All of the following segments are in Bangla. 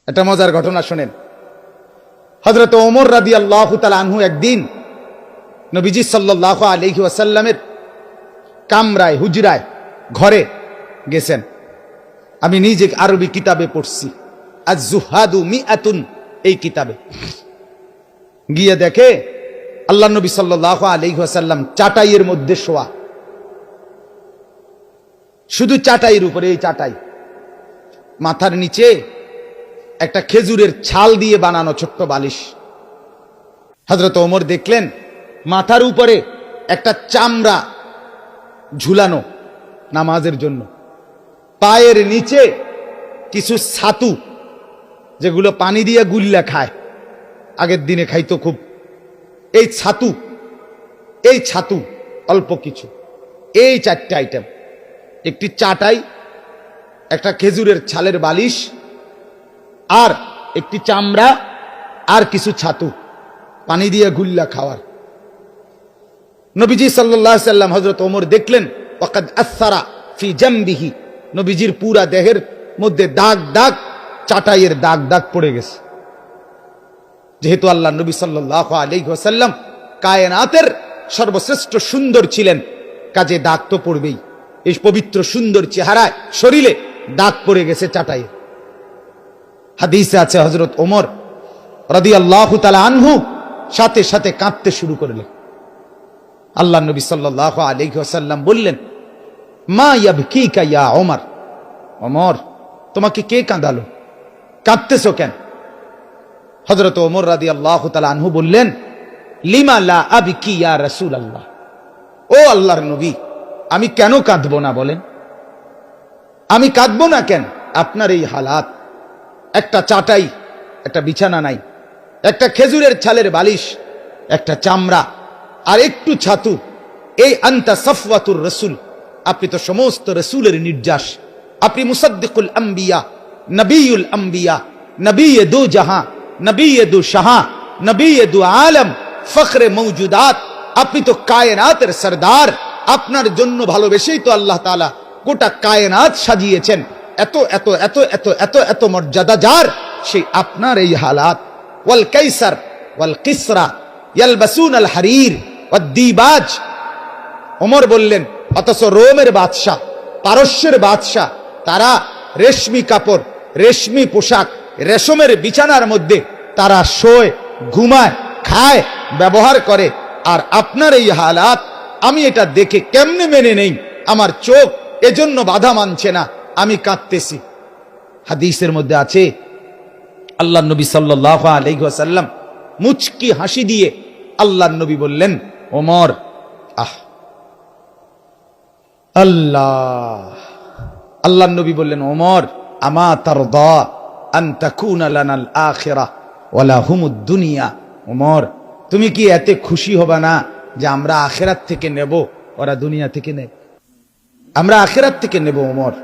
একটা মজার ঘটনা শোনেন। হযরত ওমর রাদিয়াল্লাহু তাআলা আনহু একদিন নবীজি সাল্লাল্লাহু আলাইহি ওয়াসাল্লামের কামরায়, হুজরায়, ঘরে গেছেন। আমি নিজে আরবি কিতাবে পড়ছি, আজ-জুহাদু মিআতুন, এই কিতাবে গিয়ে দেখে আল্লাহ নবী সাল্লাল্লাহু আলাইহি ওয়াসাল্লাম চাটাইয়ের মধ্যে শোয়া, শুধু চাটাইয়ের উপরে, এই চাটাই, মাথার নিচে একটা খেজুরের ছাল দিয়ে বানানো ছোট্ট বালিশ। হযরত ওমর দেখলেন মাথার উপরে একটা চামড়া ঝুলানো নামাজের জন্য, পায়ের নিচে কিছু ছাতু, যেগুলো পানি দিয়ে গুল্লা খায়, আগের দিনে খাইতো খুব, এই ছাতু অল্প কিছু, এই চারটে আইটেম, একটি চাটাই, একটা খেজুরের ছালের বালিশ, আর একটি চামড়া, আর কিছু ছাতু, পানি দিয়ে গুল্লা খাওয়ার। নবীজি সাল্লাল্লাহু আলাইহি সাল্লাম হযরত ওমর দেখলেন ওয়াকাদ আসারা ফি জামবিহি, নবীজির পুরা দেহের মধ্যে দাগ দাগ, চাটাইয়ের দাগ দাগ পড়ে গেছে। যেহেতু আল্লাহ নবী সাল্লাল্লাহু আলাইহি ওয়াসাল্লাম কায়নাতের সর্বশ্রেষ্ঠ সুন্দর ছিলেন, কাজে দাগ তো পড়বেই। এই পবিত্র সুন্দর চেহারায়, শরীরে দাগ পড়ে গেছে চাটাইয়ের। হাদিসে আছে হযরত ওমর রাদিয়াল্লাহু তাআলা আনহু সাথে সাথে কাঁদতে শুরু করলেন। আল্লাহ নবী সাল্লাল্লাহু আলাইহি ওয়াসাল্লাম বললেন, মা ইয়াবকিকা ইয়া ওমর, ওমর তোমাকে কে কাঁদালো, কাঁদতেছো কেন? হযরত ওমর রাদিয়াল্লাহু তাআলা আনহু বললেন, লিমা লা আবকি ইয়া রাসূলুল্লাহ, ও আল্লাহর নবী, আমি কেন কাঁদবো না বলেন? আমি কাঁদবো না কেন? আপনার এই হালাত, একটা চাটাই, একটা বিছানা নাই, একটা খেজুরের ছালের বালিশ, একটা চামড়া, আর একটু ছাতু, এই আনতা সাফওয়াতুর রাসূল, আপনি তো সমস্ত রাসূলের নির্যাস, আপনি মুসাদ্দিকুল আম্বিয়া, নবিয়ুল আম্বিয়া, নবিয়ে দু জাহাঁ, নবিয়ে দু শাহা, নবিয়ে দু আলম, ফখরে মওজুদাত, আপনি তো কায়নাতের সরদার। আপনার জন্য ভালোবেসেই তো আল্লাহ তাআলা গোটা কায়নাত সাজিয়েছেন। এত এত এত এত এত এত মর্যাদা যার, সেই আপনার এই হালাত। ওয়াল কাইসার ওয়াল কিসরা ইয়ালবাসুন আল হারির ওয়াদ দিবাজ, ওমর বললেন, অথচ রোমের বাদশাহ, পারস্যের বাদশাহ, তারা রেশমি কাপড়, রেশমি পোশাক, রেশমের বিছানার মধ্যে তারা শোয়, ঘুমায়, খায়, ব্যবহার করে। আর আপনার এই হালাত, আমি এটা দেখে কেমনে মেনে নেই? আমার চোখ এজন্য বাধা মানছে না, আমি কাঁদতেছি। হাদিসের মধ্যে আছে আল্লাহ নবী সাল্লাল্লাহু আলাইহি ওয়াসাল্লাম মুচকি হাসি দিয়ে আল্লাহ নবী বললেন, ওমর, আল্লাহ নবী বললেন, ওমর, আমা তারদা আন তাকুনা লানাল আখিরাহ ওয়া লাহুমুদ দুনিয়া, ওমর তুমি কি এতে খুশি হবে না যে আমরা আখিরাত থেকে নেব, ওরা দুনিয়া থেকে নেয়? আমরা আখিরাত থেকে নেব ওমর,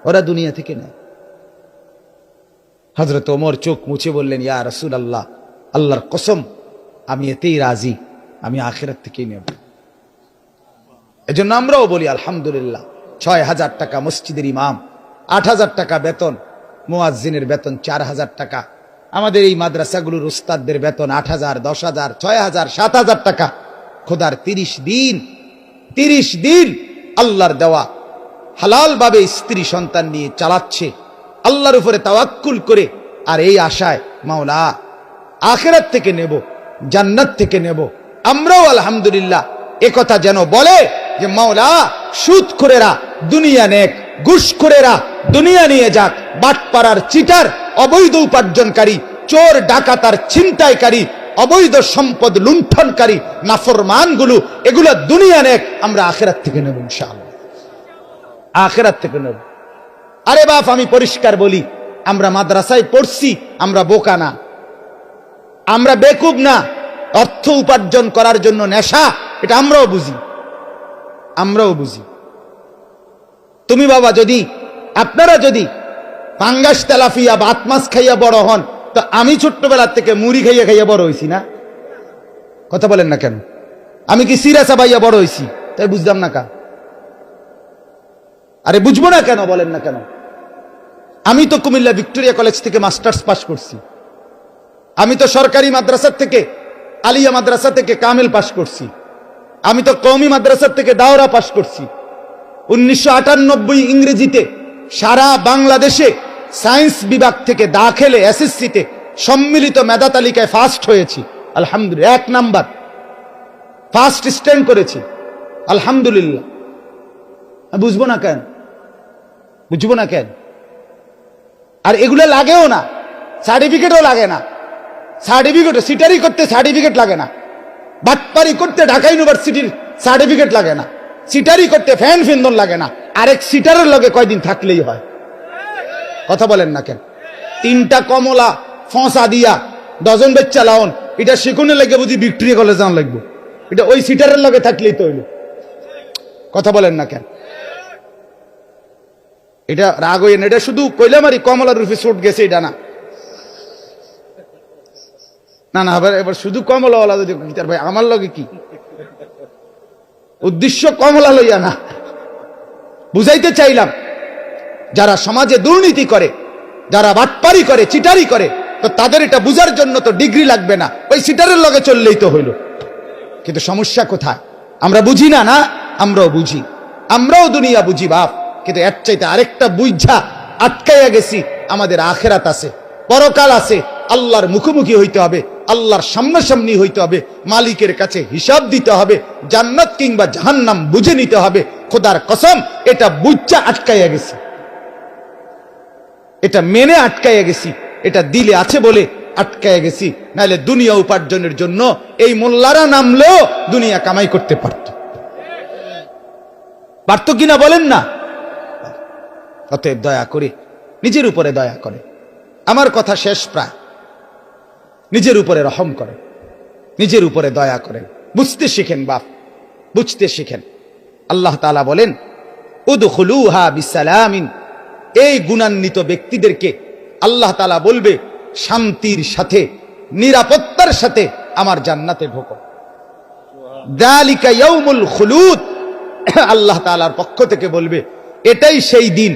ওরা দুনিয়া থেকে নেয়। হযরত ওমর চোখ মুছে বললেন, ইয়া রাসূলুল্লাহ, আল্লাহর কসম, আমি এতেই রাজি, আমি আখিরাত থেকেই নেব। এজন্য আমরাও বলি আলহামদুলিল্লাহ, ৬,০০০ টাকা মসজিদের ইমাম, ৮,০০০ টাকা বেতন, মুয়াজ্জিনের বেতন ৪,০০০ টাকা, আমাদের এই মাদ্রাসাগুলোর উস্তাদদের বেতন ৮,০০০, ১০,০০০, ৬,০০০, ৭,০০০ টাকা। খোদার ৩০ দিন আল্লাহর দেওয়া হালাল ভাবে স্ত্রী সন্তান নিয়ে চালাচ্ছে, আল্লাহর উপরে তাওয়াক্কুল করে, আর এই আশায় মাওলা আখিরাত থেকে নেব, জান্নাত থেকে নেব। আমরাও আলহামদুলিল্লাহ একথা যেন বলে যে মাওলা সুদখোরেরা দুনিয়া নেক, ঘুষখোরেরা দুনিয়া নিয়ে যাক, বাটপাড়ার চিটার, অবৈধ উপার্জনকারী, চোর ডাকাতার ছিনতাইকারী, অবৈধ সম্পদ লুণ্ঠনকারী নাফরমানগুলো, এগুলো দুনিয়া নেক, আমরা আখিরাত থেকে নেব ইনশাআল্লাহ, আখিরাত থেকে নেব। আরে বাপ, আমি পরিষ্কার বলি, আমরা মাদ্রাসায় পড়ছি, আমরা বোকা না, আমরা বেকুব না। অর্থ উপার্জন করার জন্য নেশা, এটা আমরাও বুঝি। তুমি বাবা, আপনারা যদি পাঙ্গাস, তেলাপিয়া, ভাত মাছ খাইয়া বড় হন, তো আমি ছোট্টবেলার থেকে মুড়ি খাইয়া বড় হয়েছি না? কথা বলেন না কেন? আমি কি সিরা চাবাইয়া বড় হয়েছি? তাই বুঝলাম না কেন? আরে বুঝবো না কেন? বলেন না কেন? আমি তো কুমিল্লা ভিক্টোরিয়া কলেজ থেকে মাস্টার্স পাস করছি, আমি তো সরকারি মাদ্রাসা থেকে আলিয়া মাদ্রাসা থেকে কামেল পাস করছি, আমি তো কওমি মাদ্রাসা থেকে দাওরা পাস করছি। 1998 ইংরেজিতে সারা বাংলাদেশে সায়েন্স বিভাগ থেকে দাখিলে এসএসসিতে সম্মিলিত মেধা তালিকায় ফার্স্ট হয়েছি, আলহামদুলিল্লাহ। 1 নাম্বার ফার্স্ট স্ট্যান্ড করেছি, আলহামদুলিল্লাহ। বুঝবো না কেন? বুঝবো না কেন? আর এগুলো লাগেও না, সার্টিফিকেটও লাগে না। সার্টিফিকেট সিটারি করতে সার্টিফিকেট লাগে না, বাটপারি করতে ঢাকা ইউনিভার্সিটির সার্টিফিকেট লাগে না, সিটারি করতে ফ্যান ফিন্দন লাগে না, আরেক সিটারের লগে কয়দিন থাকলেই হয়। কথা বলেন না কেন? 3টা কমলা ফসা দিয়া ডজন বেচ্চা লাউন, এটা শিখুনে লাগে বুঝি ভিক্টোরিয়া কলেজ যাওয়া লাগবে, এটা ওই সিটারের লগে থাকলেই তো হইল। কথা বলেন না কেন? এটা রাগ হইন, এটা শুধু কইলামারি কমলার রূপে চোট গেছে এটা না, না না। এবার শুধু কমলাওয়ালা যদি ভাই আমার লগে কি উদ্দেশ্য, কমলা লইয়া না, বুঝাইতে চাইলাম যারা সমাজে দুর্নীতি করে, যারা বাটপারি করে, চিটারি করে, তো তাদের এটা বুঝার জন্য তো ডিগ্রি লাগবে না, ওই সিটারের লগে চললেই তো হইল। কিন্তু সমস্যা কোথায়? আমরা বুঝি না। না, আমরাও বুঝি, আমরাও দুনিয়া বুঝি বাপ, কিন্তু এর চাইতে আরেকটা বুঝা আটকাইয়া গেছি। আমাদের আখেরাত আছে, পরকাল আছে, আল্লাহর মুখোমুখি হইতে হবে, আল্লাহর সামনাসামনি হইতে হবে, মালিকের কাছে হিসাব দিতে হবে, জান্নাত কিংবা জাহান্নাম বুঝে নিতে হবে। খোদার কসম, এটা বুঝা আটকাইয়া গেছি, এটা মেনে আটকাইয়া গেছি, এটা দিলে আছে বলে আটকাইয়া গেছি। নাহলে দুনিয়া উপার্জনের জন্য এই মোল্লারা নামলেও দুনিয়া কামাই করতে পারত, পারত কিনা বলেন না? অতএব দয়া করে নিজের উপরে দয়া করে, আমার কথা শেষ প্রায়, নিজের উপরে রহম করে, নিজের উপরে দয়া করেন, বুঝতে শিখেন বাপ, বুঝতে শিখেন। আল্লাহ তাআলা বলেন উদখুলুহা বিসালামিন, এই গুণান্বিত ব্যক্তিদেরকে আল্লাহ তাআলা বলবে শান্তির সাথে, নিরাপত্তার সাথে আমার জান্নাতে ঢোকো। যালিকা ইয়াউমুল খুলুদ, আল্লাহ তাআলার পক্ষ থেকে বলবে এটাই সেই দিন,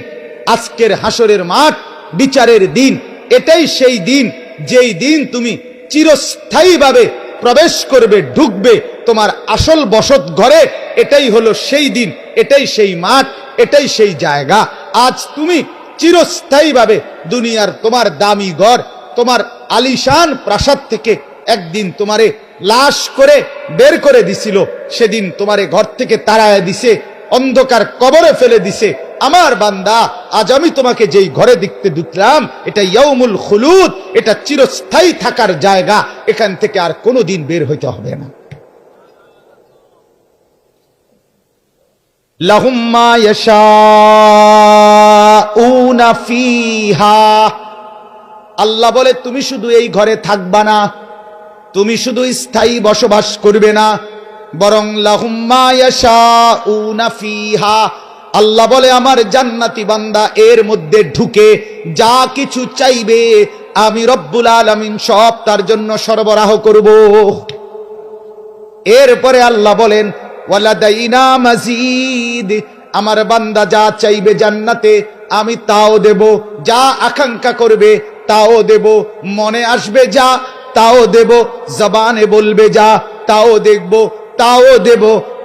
আজকের হাসরের মাঠ, বিচারের দিন, এটাই সেই দিন যেই দিন তুমি চিরস্থায়ীভাবে প্রবেশ করবে, ঢুকবে তোমার আসল বসত ঘরে। এটাই হলো সেই দিন, এটাই সেই মাঠ, এটাই সেই জায়গা। আজ তুমি চিরস্থায়ীভাবে দুনিয়ার তোমার দামি ঘর, তোমার আলিশান প্রাসাদ থেকে একদিন তোমারে লাশ করে বের করে দিছিল, সেদিন তোমারে ঘর থেকে তাড়ায় দিছে, অন্ধকার কবরে ফেলে দিছে। আমার বান্দা, আজ আমি তোমাকে যেই ঘরে দেখতে দিলাম, এটা ইয়াউমুল খুলুদ, এটা চিরস্থায়ী থাকার জায়গা, এখান থেকে আর কোনোদিন বের হইতে হবে না। লাহুম মা ইয়াশাউনা ফিহা, আল্লাহ বলে তুমি শুধু এই ঘরে থাকবা না, তুমি শুধু স্থায়ী বসবাস করবে না, বরং লাহুম মা ইয়াশাউনা ফিহা, আল্লাহ বলে আমার জান্নাতি বান্দা এর মধ্যে ঢুকে যা কিছু চাইবে আমি রব্বুল আলামিন সব তার জন্য সরবরাহ করব। এরপরে আল্লাহ বলেন ওয়ালাদাইনা মাজিদ, আমার বান্দা যা চাইবে জান্নাতে আমি তাও দেব, যা আকাঙ্ক্ষা করবে তাও দেব, মনে আসবে যা তাও দেব, জবানে বলবে যা তাও দেখব, তাও দেব।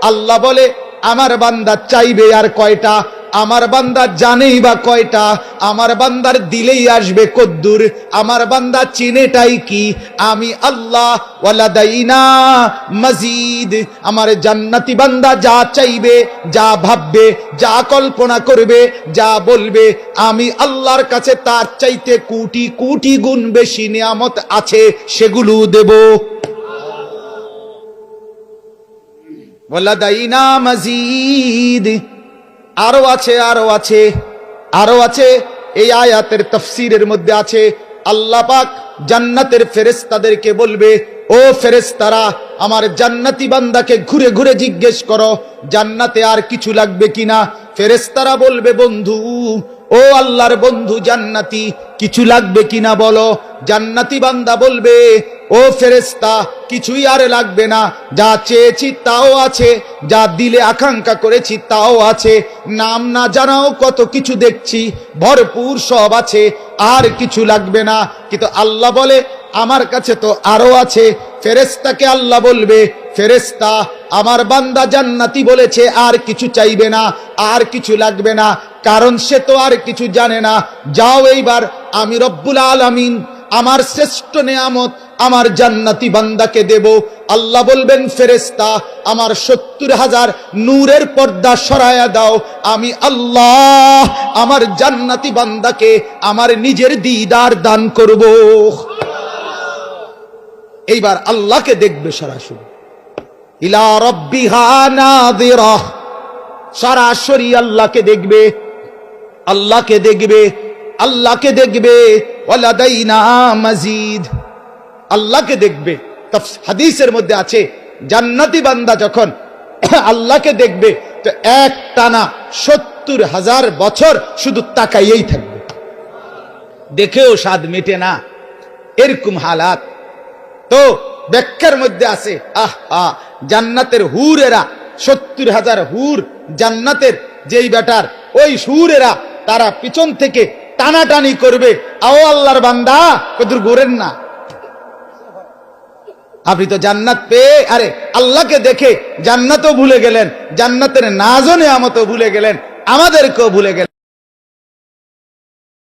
আল্লাহ বলে আমার বান্দা চাইবে আর কয়টা, আমার বান্দা জানেই বা কয়টা, আমার বান্দার দিলেই আসবে কদ্দুর, আমার বান্দা চিনেটাই কি, আমি আল্লাহ। ওয়ালাদাইনা মাজিদ, আমার জান্নাতি বান্দা যা চাইবে, যা ভাববে, যা কল্পনা করবে, যা বলবে, আমি আল্লাহর কাছে তার চাইতে কোটি কোটি গুণ বেশি নিয়ামত আছে, সেগুলো দেব। ওয়ালাদাইনা মাজিদ, আরো আছে, আরো আছে, আরো আছে। এই আয়াতের তাফসীরের মধ্যে আছে আল্লাহ পাক জান্নাতের ফেরেশতাদেরকে বলবে, ও ফেরেশতারা আমার জান্নাতি বান্দাকে ঘুরে ঘুরে জিজ্ঞেস করো জান্নাতে আর কিছু লাগবে কিনা। ফেরেশতারা বলবে বন্ধু, ও আল্লাহর বন্ধু জান্নাতি কিছু লাগবে কিনা বলো। জান্নাতি বান্দা বলবে ও ফেরেশতা, কিছুই আর লাগবে না, যা চেয়েছি তাও আছে, যা দিলে আকাঙ্ক্ষা করেছি তাও আছে, নাম না জানাও কত কিছু দেখছি, ভরপুর সব আছে, আর কিছু লাগবে না। কিন্তু আল্লাহ বলে আমার কাছে তো আরো আছে। ফেরেশতাকে আল্লাহ বলবে, ফেরেশতা, আমার বান্দা জান্নাতি বলেছে আর কিছু চাইবে না, আর কিছু লাগবে না, কারণ সে তো আর কিছু জানে না। যাও এইবার আমি রব্বুল আলামিন আমার শ্রেষ্ঠ নেয়ামত আমার জান্নাতি বান্দাকে দেব। আল্লাহ বলবেন, ফেরেশতা, আমার 70,000 নূরের পর্দা সরায়া দাও, আমি আল্লাহ আমার জান্নাতি বান্দাকে আমার নিজের দিদার দান করব। এইবার আল্লাহকে দেখবে সরাসরি, ইলা রাব্বিহা নাযিরা, সরাসরি আল্লাহকে দেখবে, আল্লাহকে দেখবে, আল্লাহকে দেখবে। ওয়ালাদাইনা মাজিদ, আল্লাহকে দেখবে। হাদিসের মধ্যে আছে জান্নাতি বান্দা যখন আল্লাহকে দেখবে তো এক টানা 70,000 বছর শুধু তাকাইয়েই থাকবে, দেখেও স্বাদ মেটে না, এরকম হালাত। তো ব্যাখ্যার মধ্যে আছে, আহা, জান্নাতের হুরেরা, 70,000 হুর জান্নাতের, যেই বেটার ওই হুরেরা তারা পিছন থেকে টানাটানি করবে, আও আল্লাহর বান্দা কদর গোরেন না, আপনি তো জান্নাত পেয়ে আরে আল্লাহকে দেখে জান্নাতও ভুলে গেলেন, জান্নাতের নাজও নেয়ামতও ভুলে গেলেন, আমাদেরকেও ভুলে গেলেন।